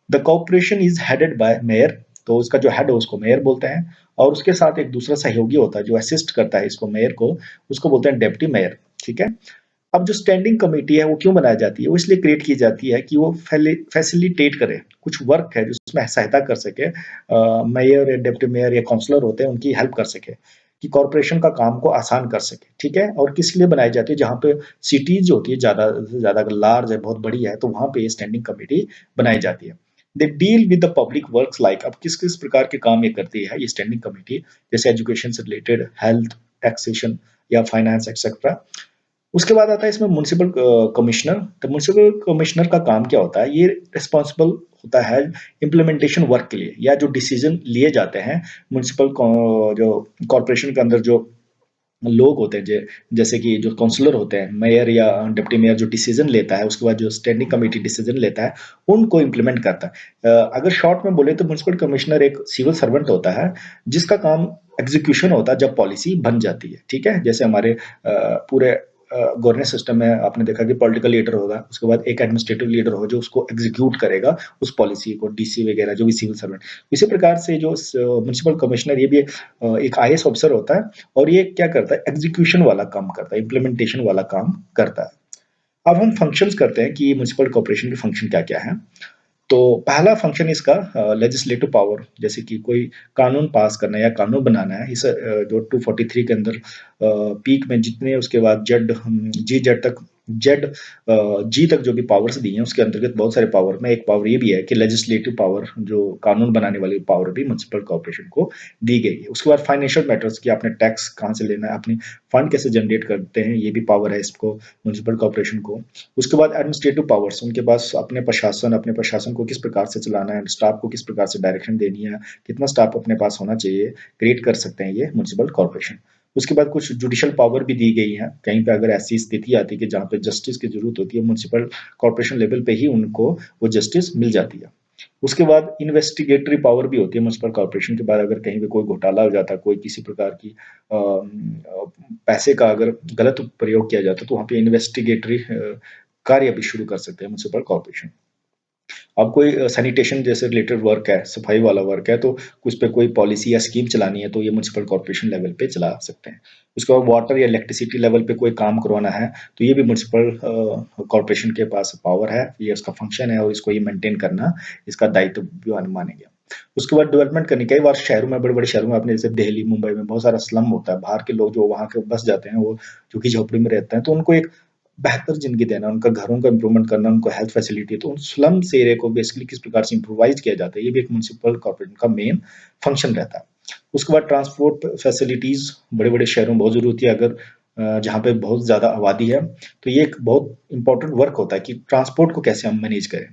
Speaker 1: The corporation is headed by mayor, तो उसका जो हेड है उसको मेयर बोलते हैं, और उसके साथ एक दूसरा सहयोगी होता है जो असिस्ट करता है इसको मेयर को, उसको बोलते हैं डेप्टी मेयर, ठीक है। अब जो स्टैंडिंग कमेटी है वो क्यों बनाई जाती है? वो इसलिए क्रिएट की जाती है कि वो फैसिलिटेट करे, कुछ वर्क है जिसमें सहायता कर सके, मेयर या डिप्टी मेयर या काउंसलर होते हैं उनकी हेल्प कर सके, कि कॉर्पोरेशन का काम को आसान कर सके, ठीक है? और किस लिए बनाई जाती है? जहाँ पे सिटीज़ जो होती है ज़्यादा से ज़्यादा अगर लार्ज है, बहुत बड़ी है, तो वहाँ पे ये स्टैंडिंग कमेटी बनाई जाती है। They deal with the public works like, अब किस-किस प्रकार के काम ये करती है ये स्टैंडिंग कमेटी? जैसे एजुकेशन से रिलेटेड, हेल्थ, टैक्सेशन या फाइनेंस एक्सेट्रा। उसके बाद आता है इसमें म्युनिसिपल कमिश्नर। तो म्युनिसिपल कमिश्नर का काम क्या होता है? ये रिस्पॉन्सिबल होता है इम्प्लीमेंटेशन वर्क के लिए, या जो डिसीजन लिए जाते हैं म्युनिसिपल जो कॉर्पोरेशन के अंदर जो लोग होते हैं, जैसे कि जो काउंसलर होते हैं, मेयर या डिप्टी मेयर जो डिसीजन लेता है, उसके बाद जो स्टैंडिंग कमेटी डिसीजन लेता है, उनको इम्प्लीमेंट करता है। अगर शॉर्ट में बोले तो म्युनिसिपल कमिश्नर एक सिविल सर्वेंट होता है, जिसका काम एग्जीक्यूशन होता है जब पॉलिसी बन जाती है, ठीक है? जैसे हमारे पूरे गवर्नेंस सिस्टम में आपने देखा कि पॉलिटिकल लीडर होगा, उसके बाद एक एडमिनिस्ट्रेटिव लीडर होगा जो उसको एग्जीक्यूट करेगा, उस पॉलिसी को, डीसी वगैरह जो भी सिविल सर्वेंट। इसी प्रकार से जो म्युनिसिपल कमिश्नर, ये भी एक आईएएस ऑफिसर होता है, और ये क्या करता है? एग्जीक्यूशन वाला काम करता है, इम्प्लीमेंटेशन वाला काम करता है। अब हम फंक्शंस करते हैं कि म्युनिसिपल कॉर्पोरेशन के फंक्शन क्या-क्या हैं। तो पहला फंक्शन इसका लेजिस्लेटिव पावर, जैसे कि कोई कानून पास करना है या कानून बनाना है। जो 243 के अंदर पीक में जितने, उसके बाद जी जेड तक, जेड जी तक जो भी पावर्स दी हैं उसके अंतर्गत बहुत सारे पावर में एक पावर ये भी है कि लेजिस्लेटिव पावर, जो कानून बनाने वाली पावर भी म्युनिसिपल कॉर्पोरेशन को दी गई है। उसके बाद फाइनेंशियल मैटर्स की, आपने टैक्स कहाँ से लेना है, अपनी फंड कैसे जनरेट करते हैं, ये भी पावर है इसको, म्युनिसिपल कॉर्पोरेशन को। उसके बाद एडमिनिस्ट्रेटिव पावर्स, उनके पास अपने प्रशासन को किस प्रकार से चलाना है, स्टाफ को किस प्रकार से डायरेक्शन देनी है, कितना स्टाफ अपने पास होना चाहिए, क्रिएट कर सकते हैं ये म्युनिसिपल कॉर्पोरेशन। उसके बाद कुछ जुडिशियल पावर भी दी गई है, कहीं पे अगर ऐसी स्थिति आती है कि जहाँ पे जस्टिस की जरूरत होती है, म्युनिसिपल कॉर्पोरेशन लेवल पे ही उनको वो जस्टिस मिल जाती है। उसके बाद इन्वेस्टिगेटरी पावर भी होती है म्युनिसिपल कॉर्पोरेशन के बाद, अगर कहीं पे कोई घोटाला हो जाता है, कोई किसी प्रकार की पैसे का अगर गलत प्रयोग किया जाता है, तो वहाँ पे इन्वेस्टिगेटरी कार्य भी शुरू कर सकते हैं म्युनिसिपल कॉर्पोरेशन। अब कोई सैनिटेशन जैसे रिलेटेड वर्क है, सफाई वाला वर्क है, तो उस पे कोई पॉलिसी या स्कीम चलानी है, तो ये म्युनिसिपल कॉर्पोरेशन लेवल पे चला सकते हैं। उसके बाद वाटर या इलेक्ट्रिसिटी लेवल पे कोई काम करवाना है, तो ये भी म्युनिसिपल कॉर्पोरेशन के पास पावर है, ये उसका फंक्शन है, और इसको ये मेंटेन करना इसका दायित्व भी मानेंगे। उसके बाद डेवलपमेंट करनी, कई बार शहरों में, बड़े-बड़े शहरों में, आपने जैसे दिल्ली, मुंबई में बहुत सारा स्लम होता है, बाहर के लोग जो वहाँ के बस जाते हैं, वो झुग्गी झोपड़ी में रहते हैं, तो उनको एक बेहतर ज़िंदगी देना, उनका घरों का इम्प्रूवमेंट करना, उनको हेल्थ फैसिलिटी, तो उन स्लम्स एरिया को बेसिकली किस प्रकार से इम्प्रोवाइज़ किया जाता है, ये भी एक म्युनिसिपल कॉर्पोरेशन का मेन फंक्शन रहता है। उसके बाद ट्रांसपोर्ट फैसिलिटीज़ बड़े-बड़े शहरों में बहुत ज़रूरी होती है, अगर जहाँ पे बहुत ज़्यादा आबादी है, तो ये एक बहुत इम्पोर्टेंट वर्क होता है कि ट्रांसपोर्ट को कैसे हम मैनेज करें।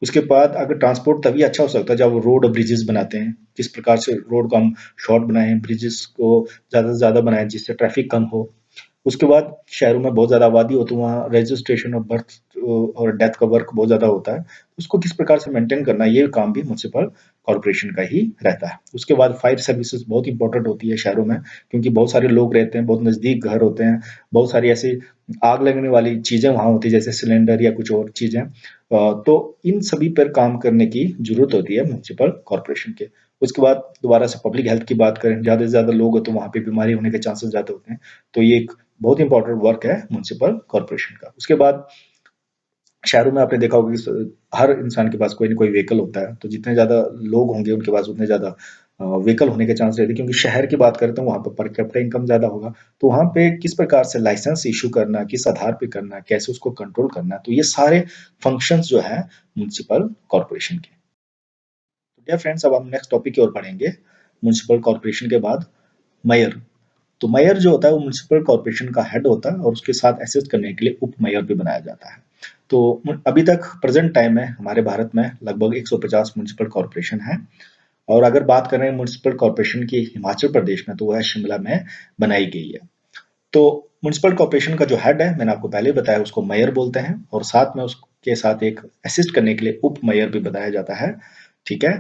Speaker 1: उसके बाद अगर ट्रांसपोर्ट तभी अच्छा हो सकता है जब रोड और ब्रिजेस बनाते हैं, किस प्रकार से रोड को हम शॉर्ट बनाएँ, ब्रिजेस को ज़्यादा से ज़्यादा बनाएँ जिससे ट्रैफिक कम हो। उसके बाद शहरों में बहुत ज़्यादा आबादी हो, तो वहाँ रजिस्ट्रेशन ऑफ बर्थ और डेथ का वर्क बहुत ज़्यादा होता है। उसको किस प्रकार से मेंटेन करना है, ये काम भी म्युनिसिपल कॉर्पोरेशन का ही रहता है। उसके बाद फायर सर्विसेज़ बहुत इंपॉर्टेंट होती है शहरों में, क्योंकि बहुत सारे लोग रहते हैं, बहुत नज़दीक घर होते हैं, बहुत सारी ऐसी आग लगने वाली चीज़ें वहाँ होती है, जैसे सिलेंडर या कुछ और चीज़ें। तो इन सभी पर काम करने की ज़रूरत होती है म्युनिसिपल कॉर्पोरेशन के। उसके बाद दोबारा से पब्लिक हेल्थ की बात करें, ज़्यादा से ज़्यादा लोग हो तो वहाँ पे बीमारी होने के चांसेस ज़्यादा होते हैं। तो ये एक बहुत इंपॉर्टेंट वर्क है म्युनिसिपल कॉर्पोरेशन का। उसके बाद शहरों में आपने देखा होगा कि हर इंसान के पास कोई ना कोई व्हीकल होता है, तो जितने ज़्यादा लोग होंगे उनके पास उतने ज़्यादा व्हीकल होने के चांस रहते हैं, क्योंकि शहर की बात करें तो वहाँ पे पर कैपिटा इनकम ज़्यादा होगा। तो वहाँ पे किस प्रकार से लाइसेंस इश्यू करना, किस आधार पे करना, कैसे उसको कंट्रोल करना, तो ये सारे फंक्शंस जो हैं म्युनिसिपल कॉर्पोरेशन के। तो डियर फ्रेंड्स, अब हम नेक्स्ट टॉपिक की ओर बढ़ेंगे। म्युनिसिपल कॉर्पोरेशन के बाद मेयर। तो मेयर जो होता है वो म्युनिसिपल कॉर्पोरेशन का हेड होता है, और उसके साथ असिस्ट करने के लिए उप मेयर भी बनाया जाता है। तो अभी तक प्रेजेंट टाइम में हमारे भारत में लगभग 150 म्युनिसिपल कॉर्पोरेशन है, और अगर बात करें म्युनिसिपल कॉर्पोरेशन की हिमाचल प्रदेश में, तो वह शिमला में बनाई गई है। तो म्युनिसिपल कॉर्पोरेशन का जो हेड है, मैंने आपको पहले ही बताया, उसको मेयर बोलते हैं, और साथ में उसके साथ एक असिस्ट करने के लिए उप मेयर भी बताया जाता है, ठीक है?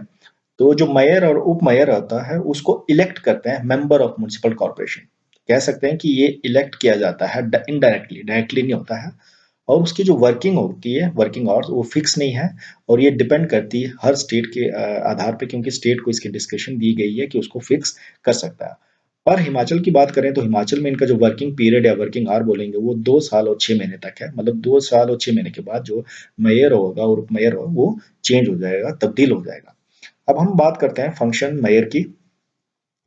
Speaker 1: तो जो मेयर और उप मेयर होता है उसको इलेक्ट करते हैं मेंबर ऑफ म्युनिसिपल कॉर्पोरेशन। कह सकते हैं कि ये इलेक्ट किया जाता है इनडायरेक्टली, डायरेक्टली नहीं होता है। और उसकी जो वर्किंग होती है, वर्किंग आवर्स, वो फिक्स नहीं है, और ये डिपेंड करती है हर स्टेट के आधार पे, क्योंकि स्टेट को इसकी डिस्क्रिप्शन दी गई है कि उसको फिक्स कर सकता है। और हिमाचल की बात करें तो हिमाचल में इनका जो वर्किंग पीरियड या वर्किंग आवर बोलेंगे वो 2 साल और 6 महीने तक है। मतलब 2 साल और 6 महीने के बाद जो मेयर होगा और उप मेयर होगा वो चेंज हो जाएगा, तब्दील हो जाएगा। अब हम बात करते हैं फंक्शन मेयर की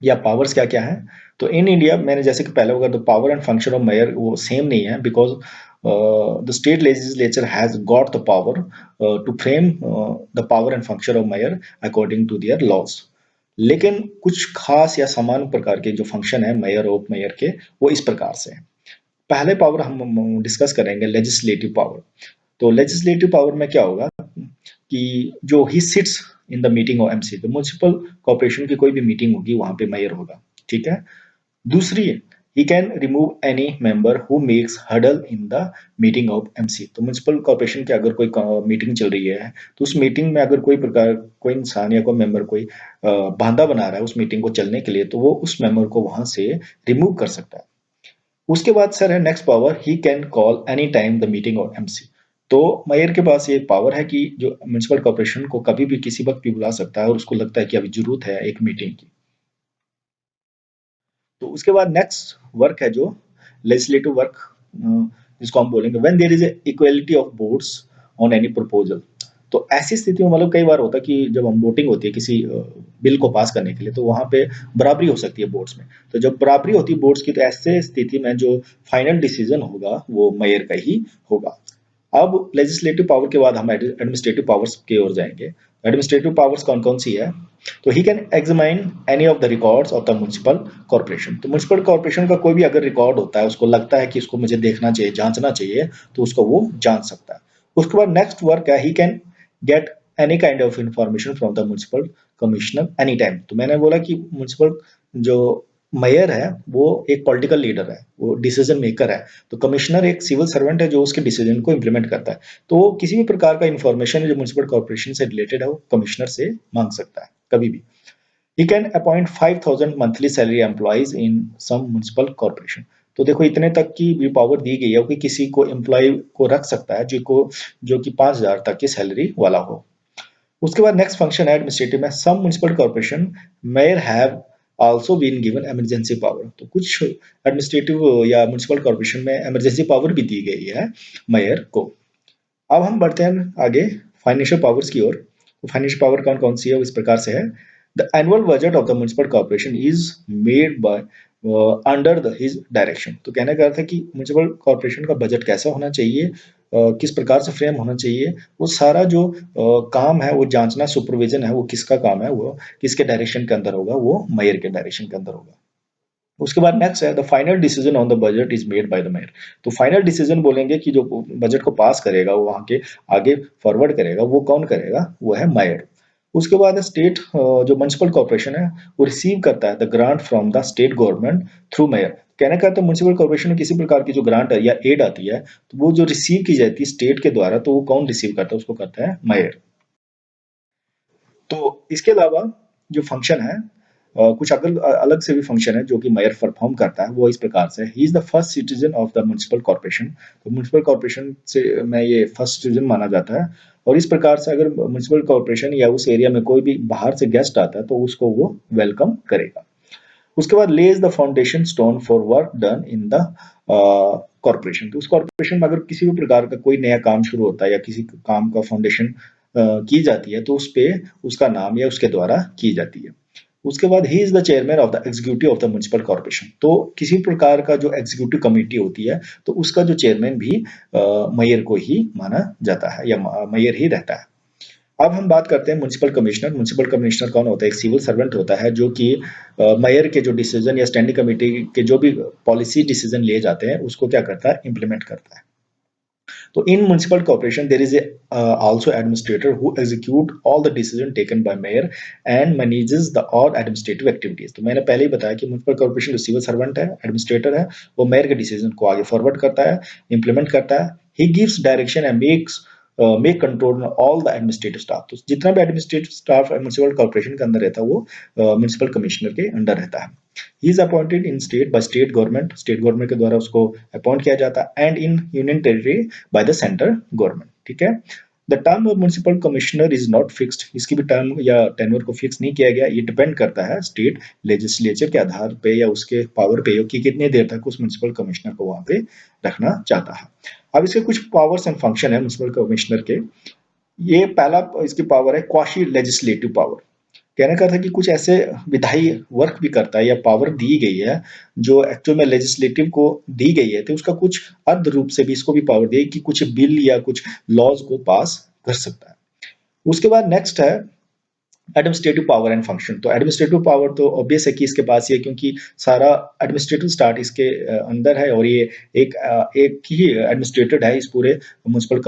Speaker 1: या पावर्स क्या-क्या हैं। तो इन इंडिया मैंने जैसे कि पहले होगा the power and function of mayor वो सेम नहीं है because the state legislature has got the power to frame the power and function of mayor according to their laws. लेकिन कुछ खास या समान प्रकार के जो फंक्शन है मेयर और उप मेयर के वो इस प्रकार से हैं। पहले पावर हम डिस्कस करेंगे लेजिस्लेटिव पावर। तो लेजिस्लेटिव पावर में क्या होगा कि जो he sits in the meeting of MC, तो म्युनिसिपल कॉर्पोरेशन की कोई भी मीटिंग होगी वहां पे मेयर होगा, ठीक है। दूसरी है he can remove any member who makes huddle in the meeting of MC. तो म्युनिसिपल कॉर्पोरेशन की अगर कोई मीटिंग चल रही है तो उस मीटिंग में अगर कोई प्रकार कोई इंसान या कोई मेंबर कोई बांधा बना रहा है उस मीटिंग को चलने के लिए तो वो उस मेंबर को वहां से रिमूव कर सकता है। उसके बाद सर है next power he can call any time the meeting of MC. तो मेयर के पास ये पावर है कि जो म्युनिसिपल कॉर्पोरेशन को कभी भी किसी वक्त भी बुला सकता है और उसको लगता है कि अभी जरूरत है एक मीटिंग की। तो उसके बाद नेक्स्ट वर्क है जो लेजिस्लेटिव वर्क, जिसको हम बोलेंगे when there is equality of votes on any proposal. तो ऐसी स्थिति में मतलब कई बार होता है कि जब हम वोटिंग होती है किसी बिल को पास करने के लिए तो वहां पे बराबरी हो सकती है वोट्स में। तो जब बराबरी होती है वोट्स की तो ऐसे स्थिति में जो फाइनल डिसीजन होगा वो मेयर का ही होगा। अब लेजिस्लेटिव पावर के बाद हम एडमिनिस्ट्रेटिव पावर्स की ओर जाएंगे। एडमिनिस्ट्रेटिव पावर्स कौन कौन सी है? तो he can examine any of the records of the municipal corporation. तो म्युनिसिपल कॉर्पोरेशन का कोई भी अगर रिकॉर्ड होता है उसको लगता है कि इसको मुझे देखना चाहिए जांचना चाहिए तो उसको वो जांच सकता है। उसके बाद नेक्स्ट वर्क है he can get any kind of information from the municipal commissioner any time. तो मैंने बोला कि म्युनिसिपल जो मेयर है वो एक पॉलिटिकल लीडर है, वो डिसीजन मेकर है। तो कमिश्नर एक सिविल सर्वेंट है जो उसके डिसीजन को इंप्लीमेंट करता है। तो वो किसी भी प्रकार का इंफॉर्मेशन जो म्युनिसिपल कॉर्पोरेशन से रिलेटेड है वो कमिश्नर से मांग सकता है कभी भी। He can appoint 5,000 monthly salary employees in some municipal corporation. तो देखो इतने तक की भी पावर दी गई है कि किसी को एम्प्लॉय को रख सकता है जो कि 5,000 तक की सैलरी वाला हो। उसके बाद नेक्स्ट फंक्शन है एडमिनिस्ट्रेटिव में some municipal corporation mayor have also been given emergency power. तो कुछ एडमिनिस्ट्रेटिव या म्युनिसिपल कॉर्पोरेशन में इमरजेंसी पावर भी दी गई है मेयर को। अब हम बढ़ते हैं आगे फाइनेंशियल पावर्स की ओर। तो फाइनेंशियल पावर कौन कौन सी है इस प्रकार से है। The annual budget of the municipal corporation is made by under the his direction. तो कहने का अर्थ है कि म्युनिसिपल कॉर्पोरेशन का बजट कैसा होना चाहिए, किस प्रकार से फ्रेम होना चाहिए, वो सारा जो काम है वो जांचना सुपरविजन है वो किसका काम है, वो किसके डायरेक्शन के अंदर होगा, वो मेयर के डायरेक्शन के अंदर होगा। उसके बाद नेक्स्ट है the final decision on the budget is made by the mayor. तो फाइनल डिसीजन बोलेंगे कि जो बजट को पास करेगा वो वहां के आगे फॉरवर्ड करेगा वो कौन करेगा, वो है मेयर। उसके बाद स्टेट जो म्युनिसिपल कॉर्पोरेशन है वो रिसीव करता है the grant from the state government through mayor. कहने का तो म्युनिसिपल कॉर्पोरेशन में किसी प्रकार की जो ग्रांट है या एड आती है तो वो जो रिसीव की जाती है स्टेट के द्वारा तो वो कौन रिसीव करता है, उसको करता है मेयर। तो इसके अलावा जो फंक्शन है कुछ अलग से भी फंक्शन है जो कि मेयर परफॉर्म करता है वो इस प्रकार से he is the first citizen of the municipal corporation. तो म्युनिसिपल कॉर्पोरेशन से में ये फर्स्ट सिटीजन माना जाता है। और इस प्रकार से अगर म्युनिसिपल कॉर्पोरेशन या उस एरिया में कोई भी बाहर से गेस्ट आता है तो उसको वो वेलकम करेगा। उसके बाद लेज the foundation stone for work done in the corporation. तो उस कॉर्पोरेशन में अगर किसी भी प्रकार का कोई नया काम शुरू होता है या किसी काम का फाउंडेशन की जाती है तो उस पे उसका नाम या उसके द्वारा की जाती है। उसके बाद he is the chairman of the executive of the municipal corporation. तो किसी प्रकार का जो एग्जीक्यूटिव कमेटी होती है तो उसका जो चेयरमैन भी मेयर को ही माना जाता है या मेयर ही रहता है। अब हम बात करते हैं म्युनिसिपल कमिश्नर। म्युनिसिपल कमिश्नर कौन होता है? एक सिविल सर्वेंट होता है जो कि मेयर के जो डिसीजन या स्टैंडिंग कमेटी के जो भी पॉलिसी डिसीजन लिए जाते हैं उसको क्या करता है, इंप्लीमेंट करता है। तो in municipal corporation there is a also administrator who execute all the decision taken by mayor and manages the all administrative activities। तो मैंने पहले ही बताया कि म्युनिसिपल कॉर्पोरेशन जो सिविल सर्वेंट है, एडमिनिस्ट्रेटर है, वो मेयर के डिसीजन को आगे फॉरवर्ड करता है, इंप्लीमेंट करता है। He gives direction and make control all the administrative staff. तो जितना भी एडमिनिस्ट्रेटिव स्टाफ म्युनिसिपल कॉर्पोरेशन के अंदर रहता है वो म्युनिसिपल कमिश्नर के अंडर रहता है। He is appointed in state by state government के द्वारा उसको अपॉइंट किया जाता है and in union territory by the central government. ठीक है। The term of municipal commissioner is not fixed, इसकी भी टर्म या टेन्योर को फिक्स नहीं किया गया, ये डिपेंड करता है स्टेट लेजिस्लेचर के आधार पे या उसके पावर पे कि कितने देर तक उस म्युनिसिपल कमिश्नर को वहां पे रखना चाहता है। अब इसके कुछ पावर्स एंड फंक्शन है म्युनिसिपल कमिश्नर के। ये पहला इसकी पावर है क्वाशी लेजिस्लेटिव पावर। कहने का था कि कुछ ऐसे विधायी वर्क भी करता है या पावर दी गई है जो एक्चुअल में लेजिस्लेटिव को दी गई है, तो उसका कुछ अर्ध रूप से भी इसको भी पावर दी है कि कुछ बिल या कुछ लॉज को पास कर सकता है। उसके बाद नेक्स्ट है एडमिनिस्ट्रेटिव पावर एंड फंक्शन। तो एडमिनिस्ट्रेटिव पावर तो ऑब्वियस है कि इसके पास ये, क्योंकि सारा एडमिनिस्ट्रेटिव स्टार्ट इसके अंदर है और ये एक ही एडमिनिस्ट्रेटेड है इस पूरे म्युनिसिपल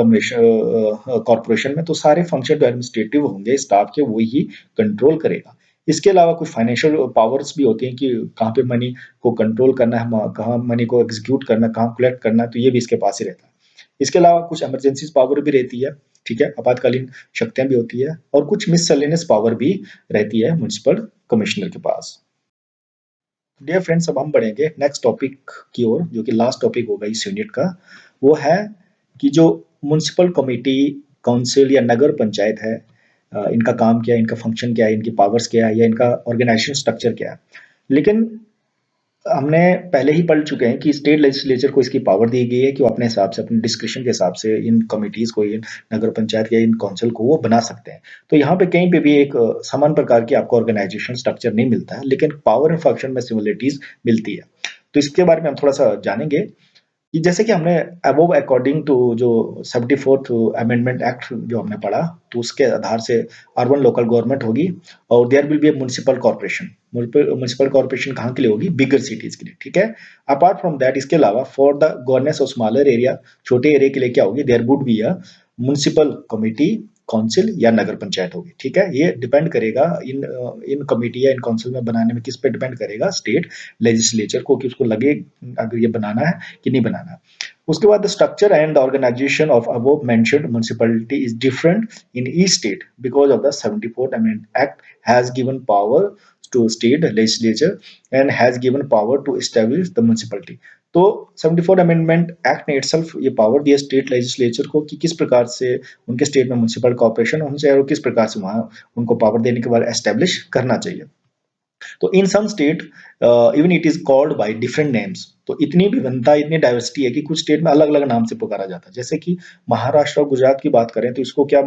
Speaker 1: कॉर्पोरेशन में। तो सारे फंक्शन जो एडमिनिस्ट्रेटिव होंगे स्टाफ के वही ही कंट्रोल करेगा। इसके अलावा कुछ फाइनेंशियल पावर्स भी होती हैं कि कहाँ पे मनी को कंट्रोल करना है, कहाँ मनी को एग्जीक्यूट करना, कहाँ कलेक्ट करना है, तो ये भी इसके पास ही रहता है। इसके अलावा कुछ इमरजेंसी पावर भी रहती है, ठीक है, आपातकालीन शक्तियां भी होती है, और कुछ मिससेलेनियस पावर भी रहती है म्युनिसिपल कमिश्नर के पास। डियर फ्रेंड्स, अब हम बढ़ेंगे नेक्स्ट टॉपिक की ओर, जो कि लास्ट टॉपिक होगा इस यूनिट का। वो है कि जो म्युनिसिपल कमेटी, काउंसिल या नगर पंचायत है, इनका काम क्या है, इनका फंक्शन क्या है, इनकी पावर्स क्या है, या इनका ऑर्गेनाइजेशन स्ट्रक्चर क्या है। लेकिन हमने पहले ही पढ़ चुके हैं कि स्टेट लेजिस्लेचर को इसकी पावर दी गई है कि वो अपने हिसाब से, अपने डिस्क्रिप्शन के हिसाब से इन कमिटीज को, इन नगर पंचायत या इन काउंसिल को वो बना सकते हैं। तो यहाँ पे कहीं पे भी एक समान प्रकार की आपको ऑर्गेनाइजेशन स्ट्रक्चर नहीं मिलता है, लेकिन पावर एंड फंक्शन में सिमिलरिटीज मिलती है। तो इसके बारे में हम थोड़ा सा जानेंगे कि जैसे कि हमने अबोव अकॉर्डिंग टू जो 74th अमेंडमेंट एक्ट जो हमने पढ़ा, तो उसके आधार से अर्बन लोकल गवर्नमेंट होगी और there will be a municipal corporation. Municipal corporation कहाँ के लिए होगी? बिगर सिटीज के लिए, ठीक है। अपार्ट फ्रॉम दैट, इसके अलावा for the governance of smaller area, छोटे एरिया के लिए क्या होगी? There would be a municipal committee, council या नगर पंचायत होगी, ठीक है। ये डिपेंड करेगा इन कमेटी या इन काउंसिल में बनाने में किस पे डिपेंड करेगा? स्टेट लेजिस्लेचर को, कि उसको लगे अगर ये बनाना है कि नहीं बनाना है। उसके बाद the structure and the organization of above mentioned municipality is different in each state because of the 74th amendment act has given power to state legislature and has given power to establish the municipality। तो 74 amendment act ने itself ये power दिया state legislature को कि किस प्रकार से उनके स्टेट में म्युनिसिपल कॉर्पोरेशन होना चाहिए और किस प्रकार से वहां उनको पावर देने के बाद एस्टेब्लिश करना चाहिए। तो in some state even it is called by different names. तो इतनी विभिन्नता, इतनी डाइवर्सिटी है कि कुछ स्टेट में अलग अलग नाम से पुकारा जाता है। जैसे कि महाराष्ट्र और गुजरात की बात करें तो इसको क्या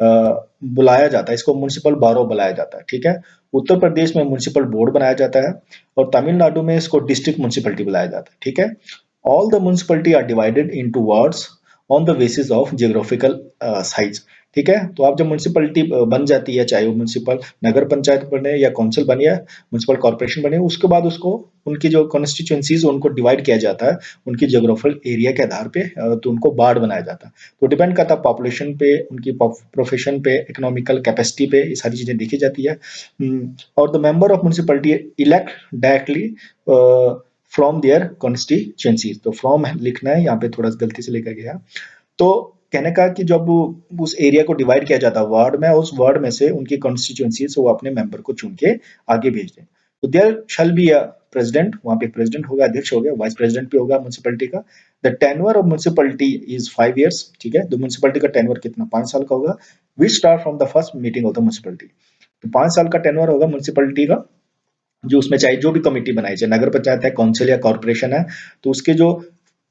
Speaker 1: बुलाया जाता है? इसको म्युनिसिपल बारो बुलाया जाता है, ठीक है। उत्तर प्रदेश में म्युनिसिपल बोर्ड बनाया जाता है और तमिलनाडु में इसको डिस्ट्रिक्ट म्युनिसिपलिटी बुलाया जाता है, ठीक है। All the municipality are divided into wards on the basis of geographical size, ठीक है। तो आप जब म्युनिसिपलिटी बन जाती है, चाहे वो म्युनिसिपल नगर पंचायत बने या काउंसिल बने या म्युनिसिपल कॉर्पोरेशन बने, उसके बाद उसको उनकी जो कॉन्स्टिट्यूएंसीज उनको डिवाइड किया जाता है उनकी जियोग्राफिकल एरिया के आधार पे, तो उनको वार्ड बनाया जाता है। तो डिपेंड करता है पॉपुलेशन पे, उनकी प्रोफेशन पे, इकोनॉमिकल कैपेसिटी पे, ये सारी चीजें देखी जाती है। और the member of municipality elect directly from their constituencies. तो फ्रॉम लिखना है, यहाँ पे थोड़ा गलती से लिखा गया। तो कहने का कि जब उस एरिया को डिवाइड किया जाता है वार्ड में, उस वार्ड में से उनकी कॉन्स्टिट्यूएंसी से वो अपने मेंबर को चुन के आगे भेज दें। तो there shall be a president, वहां पे प्रेसिडेंट होगा, अध्यक्ष होगा, वाइस प्रेसिडेंट भी होगा म्युनिसिपलिटी का। The tenure of municipality is 5 years, ठीक है। तो म्युनिसिपलिटी का टेन्योर कितना? 5 साल का होगा। Which start from the first meeting of the municipality. तो 5 साल का टेन्योर होगा म्युनिसिपलिटी का, जो उसमें चाहे जो भी कमेटी बनाई, चाहे नगर पंचायत है, काउंसिल या कॉर्पोरेशन है, तो उसके जो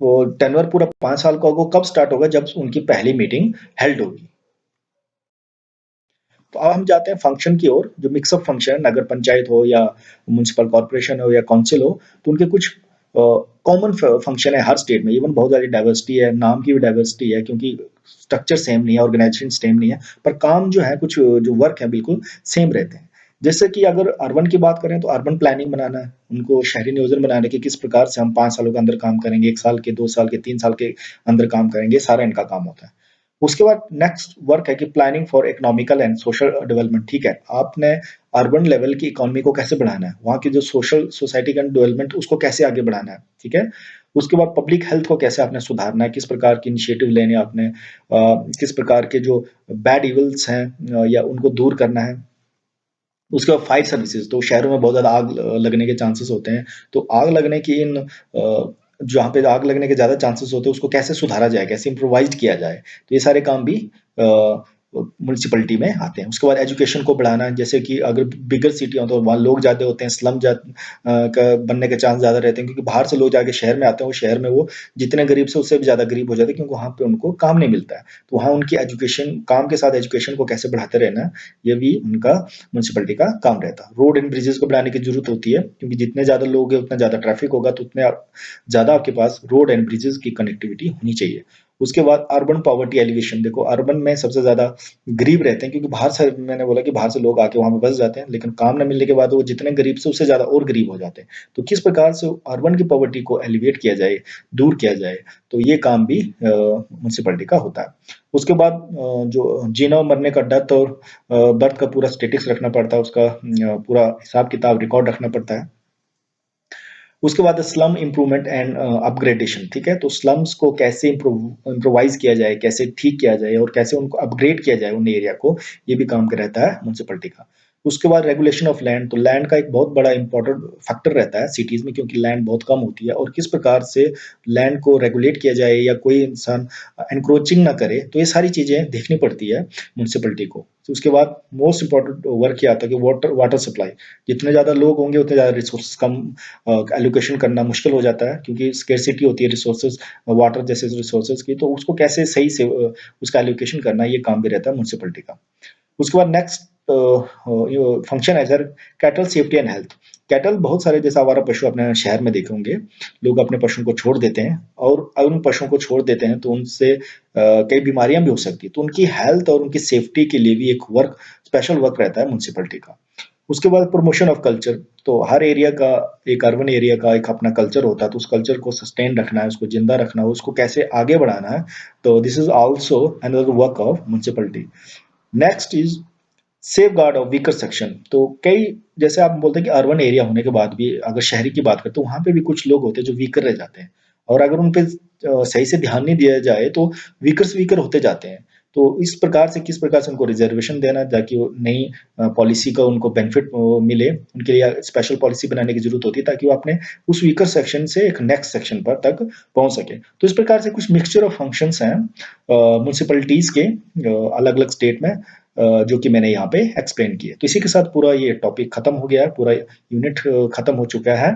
Speaker 1: वो टेन्योर पूरा 5 साल का होगा। कब स्टार्ट होगा? जब उनकी पहली मीटिंग हेल्ड होगी। तो अब हम जाते हैं फंक्शन की ओर, जो मिक्सअप फंक्शन, नगर पंचायत हो या म्युनिसिपल कॉर्पोरेशन हो या काउंसिल हो, तो उनके कुछ कॉमन फंक्शन है हर स्टेट में। इवन बहुत सारी डाइवर्सिटी है, नाम की भी डाइवर्सिटी है, क्योंकि स्ट्रक्चर सेम नहीं है, ऑर्गेनाइजेशन सेम नहीं है, पर काम जो है, कुछ जो वर्क है, बिल्कुल सेम रहते हैं। जैसे कि अगर अर्बन की बात करें तो अर्बन प्लानिंग बनाना है, उनको शहरी नियोजन बनाने के किस प्रकार से हम 5 सालों के अंदर काम करेंगे, 1 साल के, 2 साल के, 3 साल के अंदर काम करेंगे, सारा इनका काम होता है। उसके बाद नेक्स्ट वर्क है कि planning for economical and social development, ठीक है। आपने अर्बन लेवल की इकोनॉमी को कैसे बढ़ाना है, वहाँ की जो सोशल सोसाइटी का डेवलपमेंट उसको कैसे आगे बढ़ाना है, ठीक है। उसके बाद पब्लिक हेल्थ को कैसे आपने सुधारना है, किस प्रकार की इनिशिएटिव लेने आपने, किस प्रकार के जो बैड इवल्स हैं या उनको दूर करना है। उसके बाद फायर सर्विसेज, तो शहरों में बहुत ज्यादा आग लगने के चांसेस होते हैं, तो आग लगने की इन जहाँ पे आग लगने के ज़्यादा चांसेस होते हैं उसको कैसे सुधारा जाए, कैसे इम्प्रोवाइज़ किया जाए। तो ये सारे काम भी म्युनिसिपैलिटी में आते हैं। उसके बाद एजुकेशन को बढ़ाना, जैसे कि अगर बिगर सिटी हो तो वहाँ लोग ज़्यादा होते हैं, स्लम का बनने के चांस ज़्यादा रहते हैं, क्योंकि बाहर से लोग जाके शहर में आते हैं, वो शहर में वो जितने गरीब से उससे भी ज़्यादा गरीब हो जाते हैं, क्योंकि वहाँ पे उनको काम नहीं मिलता है। तो वहाँ उनकी एजुकेशन, काम के साथ एजुकेशन को कैसे बढ़ाते रहना, ये भी उनका म्युनिसिपैलिटी का काम रहता है। रोड एंड ब्रिजेस को बढ़ाने की ज़रूरत होती है, क्योंकि जितने ज़्यादा लोग हैं उतना ज़्यादा ट्रैफिक होगा, तो उतने ज़्यादा आपके पास रोड एंड ब्रिजेस की कनेक्टिविटी होनी चाहिए। उसके बाद अर्बन पॉवर्टी एलिवेशन, देखो अर्बन में सबसे ज़्यादा गरीब रहते हैं, क्योंकि बाहर से, मैंने बोला कि बाहर से लोग आके वहाँ पे बस जाते हैं, लेकिन काम ना मिलने के बाद वो जितने गरीब से उससे ज़्यादा और गरीब हो जाते हैं। तो किस प्रकार से अर्बन की पॉवर्टी को एलिवेट किया जाए, दूर किया जाए, तो ये काम भी म्युनिसिपैलिटी का होता है। उसके बाद जो जीना और मरने का डेथ और बर्थ का पूरा स्टेटिक्स रखना पड़ता है, उसका पूरा हिसाब किताब रिकॉर्ड रखना पड़ता है। उसके बाद स्लम इम्प्रूवमेंट एंड अपग्रेडेशन, ठीक है? तो स्लम्स को कैसे इम्प्रोवाइज़ किया जाए, कैसे ठीक किया जाए और कैसे उनको अपग्रेड किया जाए उन एरिया को, ये भी काम रहता है म्युनिसिपैलिटी का। उसके बाद रेगुलेशन ऑफ लैंड, तो लैंड का एक बहुत बड़ा इम्पोर्टेंट फैक्टर रहता है सिटीज़ में, क्योंकि लैंड बहुत कम होती है, और किस प्रकार से लैंड को रेगुलेट किया जाए या कोई इंसान एनक्रोचिंग ना करे, तो ये सारी चीज़ें देखनी पड़ती है म्युनिसिपैलिटी को। तो उसके बाद मोस्ट इम्पोर्टेंट वर्क ये आता है कि वाटर वाटर सप्लाई, जितने ज़्यादा लोग होंगे उतने ज़्यादा रिसोर्स कम एलोकेशन करना मुश्किल हो जाता है, क्योंकि स्केर्सिटी होती है रिसोर्सेज, वाटर जैसे रिसोर्सेज की, तो उसको कैसे सही से उसका एलोकेशन करना, ये काम भी रहता है म्युनिसिपैलिटी का। उसके बाद नेक्स्ट फंक्शन है sir, cattle safety and health. Cattle बहुत सारे जैसे आवारा पशु अपने शहर में देखे होंगे, लोग अपने पशुओं को छोड़ देते हैं, और अगर उन पशुओं को छोड़ देते हैं तो उनसे कई बीमारियां भी हो सकती है, तो उनकी हेल्थ और उनकी सेफ्टी के लिए भी एक वर्क, स्पेशल वर्क रहता है म्युनिसिपैलिटी का। उसके बाद प्रमोशन ऑफ कल्चर, तो हर एरिया का, एक अर्बन एरिया का एक अपना कल्चर होता है, तो उस कल्चर को सस्टेन रखना है, उसको जिंदा रखना है, उसको कैसे आगे बढ़ाना है, तो this is also another work of municipality. Next is safe guard of weaker section, तो कई, जैसे आप बोलते हैं कि अर्बन एरिया होने के बाद भी अगर शहरी की बात करें तो वहां पे भी कुछ लोग होते हैं जो वीकर रह जाते हैं, और अगर उन पे सही से ध्यान नहीं दिया जाए तो वीकर से वीकर होते जाते हैं। तो इस प्रकार से, किस प्रकार से उनको रिजर्वेशन देना, ताकि वो नई पॉलिसी का उनको बेनिफिट मिले, उनके लिए स्पेशल पॉलिसी बनाने की जरूरत होती है, ताकि वो अपने उस वीकर सेक्शन से एक नेक्स्ट सेक्शन पर तक पहुंच सके। तो इस प्रकार से कुछ मिक्सचर ऑफ फंक्शंस हैं म्यूनिसिपैलिटीज के अलग अलग स्टेट में, जो कि मैंने यहाँ पे एक्सप्लेन किए। तो इसी के साथ पूरा ये टॉपिक खत्म हो गया है, पूरा यूनिट खत्म हो चुका है।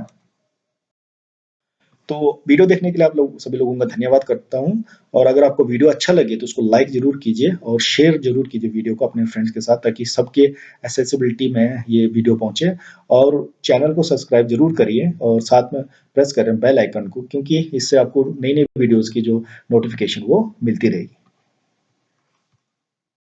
Speaker 1: तो वीडियो देखने के लिए आप लोग सभी लोगों का धन्यवाद करता हूँ, और अगर आपको वीडियो अच्छा लगे तो उसको लाइक जरूर कीजिए और शेयर जरूर कीजिए वीडियो को अपने फ्रेंड्स के साथ, ताकि सबके एक्सेसिबिलिटी में ये वीडियो पहुंचे। और चैनल को सब्सक्राइब जरूर करिए और साथ में प्रेस करें बेल आइकन को, क्योंकि इससे आपको नई नई वीडियोस की जो नोटिफिकेशन वो मिलती रहेगी।